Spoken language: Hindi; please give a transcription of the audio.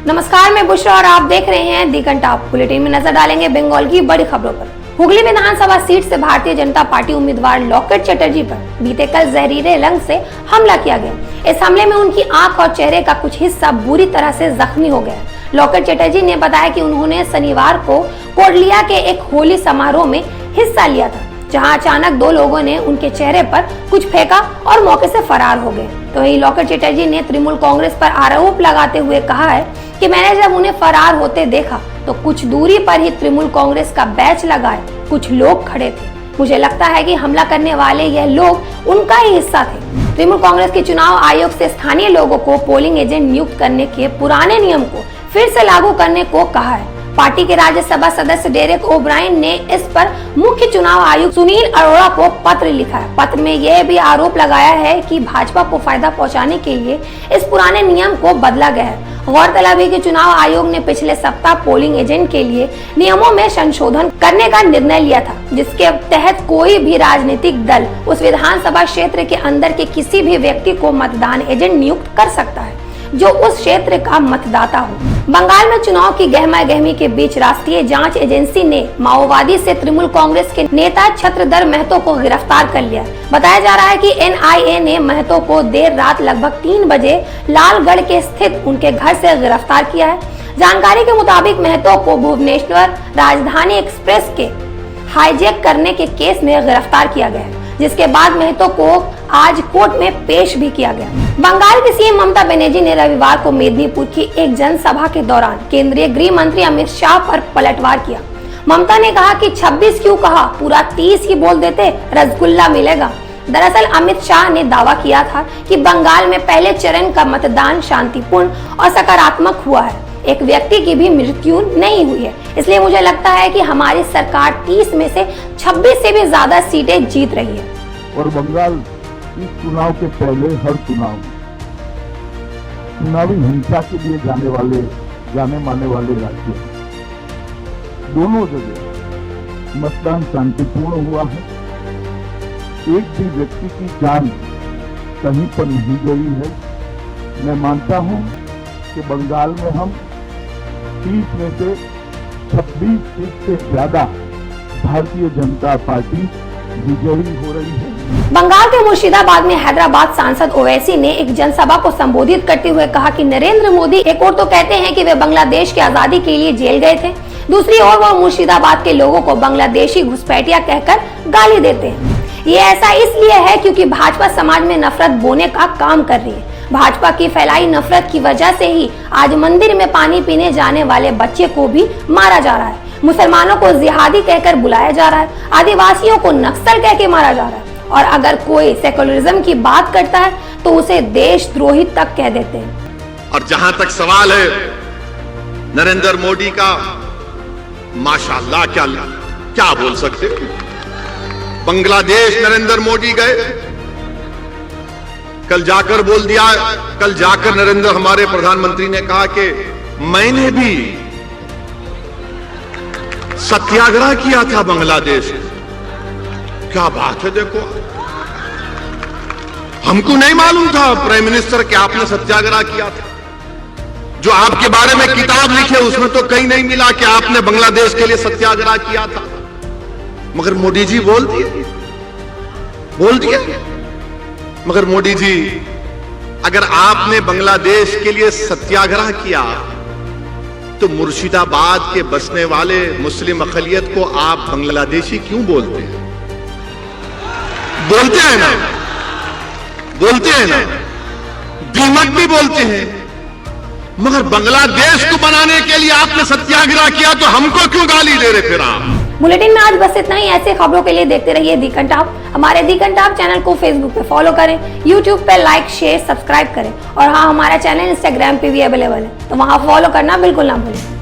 नमस्कार, मैं बुशरा और आप देख रहे हैं दी घंटा। बुलेटिन में नजर डालेंगे बंगाल की बड़ी खबरों पर। हुगली विधानसभा सीट से भारतीय जनता पार्टी उम्मीदवार लॉकेट चटर्जी पर बीते कल जहरीले रंग से हमला किया गया। इस हमले में उनकी आंख और चेहरे का कुछ हिस्सा बुरी तरह से जख्मी हो गया। लॉकेट चटर्जी ने बताया कि उन्होंने शनिवार को कोटलिया के एक होली समारोह में हिस्सा लिया था, जहां अचानक दो लोगों ने उनके चेहरे पर कुछ फेंका और मौके से फरार हो गए। तो वहीं लॉकेट चटर्जी ने तृणमूल कांग्रेस पर आरोप लगाते हुए कहा है कि मैंने जब उन्हें फरार होते देखा तो कुछ दूरी पर ही तृणमूल कांग्रेस का बैच लगाए कुछ लोग खड़े थे। मुझे लगता है कि हमला करने वाले यह लोग उनका ही हिस्सा थे। तृणमूल कांग्रेस के चुनाव आयोग से स्थानीय लोगों को पोलिंग एजेंट नियुक्त करने के पुराने नियम को फिर से लागू करने को कहा है। पार्टी के राज्यसभा सदस्य डेरेक ओब्रायन ने इस पर मुख्य चुनाव आयुक्त सुनील अरोड़ा को पत्र लिखा है। पत्र में यह भी आरोप लगाया है कि भाजपा को फायदा पहुंचाने के लिए इस पुराने नियम को बदला गया है। गौरतलब है कि चुनाव आयोग ने पिछले सप्ताह पोलिंग एजेंट के लिए नियमों में संशोधन करने का निर्णय लिया था, जिसके तहत कोई भी राजनीतिक दल उस विधानसभा क्षेत्र के अंदर के किसी भी व्यक्ति को मतदान एजेंट नियुक्त कर सकता है जो उस क्षेत्र का मतदाता हो। बंगाल में चुनाव की गहमागहमी के बीच राष्ट्रीय जांच एजेंसी ने माओवादी से तृणमूल कांग्रेस के नेता छत्रधर महतो को गिरफ्तार कर लिया। बताया जा रहा है कि एनआईए ने महतो को देर रात लगभग 3 बजे लालगढ़ के स्थित उनके घर से गिरफ्तार किया है। जानकारी के मुताबिक महतो को भुवनेश्वर राजधानी एक्सप्रेस के हाईजैक करने के केस में गिरफ्तार किया गया है, जिसके बाद महतो को आज कोर्ट में पेश भी किया गया। बंगाल की सीएम ममता बनर्जी ने रविवार को मेदिनीपुर की एक जनसभा के दौरान केंद्रीय गृह मंत्री अमित शाह पर पलटवार किया। ममता ने कहा कि 26 क्यों कहा, पूरा 30 ही बोल देते, रसगुल्ला मिलेगा। दरअसल अमित शाह ने दावा किया था कि बंगाल में पहले चरण का मतदान शांतिपूर्ण और सकारात्मक हुआ है, एक व्यक्ति की भी मृत्यु नहीं हुई है। इसलिए मुझे लगता है कि हमारी सरकार 30 में से 26 से भी ज्यादा सीटें जीत रही है। और बंगाल इस चुनाव के पहले हर चुनावी हिंसा के लिए जाने माने वाले राज्य हैं। दोनों जगह मतदान शांतिपूर्ण हुआ है। एक भी व्यक्ति की जान कहीं पर नहीं गई है। मैं मानता हूं कि बंगाल में हम 30 में से 26 सीट से ज्यादा भारतीय जनता पार्टी विजयी हो रही है। बंगाल के मुर्शिदाबाद में हैदराबाद सांसद ओवैसी ने एक जनसभा को संबोधित करते हुए कहा कि नरेंद्र मोदी एक और तो कहते हैं कि वे बांग्लादेश की आजादी के लिए जेल गए थे, दूसरी ओर वो मुर्शिदाबाद के लोगों को बांग्लादेशी घुसपैठिया कहकर गाली देते हैं। ये ऐसा इसलिए है क्योंकि भाजपा समाज में नफरत बोने का काम कर रही है। भाजपा की फैलाई नफरत की वजह से ही आज मंदिर में पानी पीने जाने वाले बच्चे को भी मारा जा रहा है, मुसलमानों को जिहादी कहकर बुलाया जा रहा है, आदिवासियों को नक्सल कह के मारा जा रहा है, और अगर कोई सेकुलरिज्म की बात करता है तो उसे देशद्रोही तक कह देते हैं। और जहां तक सवाल है नरेंद्र मोदी का, माशाअल्लाह क्या बोल सकते। बांग्लादेश नरेंद्र मोदी गए, कल जाकर बोल दिया, कल जाकर नरेंद्र हमारे प्रधानमंत्री ने कहा कि मैंने भी सत्याग्रह किया था बांग्लादेश। क्या बात है, देखो हमको नहीं मालूम था प्राइम मिनिस्टर कि आपने सत्याग्रह किया था। जो आपके बारे में किताब लिखे उसमें तो कहीं नहीं मिला कि आपने बांग्लादेश के लिए सत्याग्रह किया था, मगर मोदी जी बोल दिया। मगर मोदी जी, अगर आपने बांग्लादेश के लिए सत्याग्रह किया तो मुर्शिदाबाद के बसने वाले मुस्लिम अक़लियत को आप बांग्लादेशी क्यों बोलते हैं? बोलते हैं ना, दीमक भी बोलते हैं। मगर बांग्लादेश को बनाने के लिए आपने सत्याग्रह किया तो हमको क्यों गाली दे रहे फिर आप? बुलेटिन में आज बस इतना ही। ऐसे खबरों के लिए देखते रहिए दी घंटा। हमारे दी घंटा चैनल को फेसबुक पे फॉलो करें, यूट्यूब पे लाइक शेयर सब्सक्राइब करें, और हाँ, हमारा चैनल इंस्टाग्राम पे भी अवेलेबल है, तो वहाँ फॉलो करना बिल्कुल ना भूलें।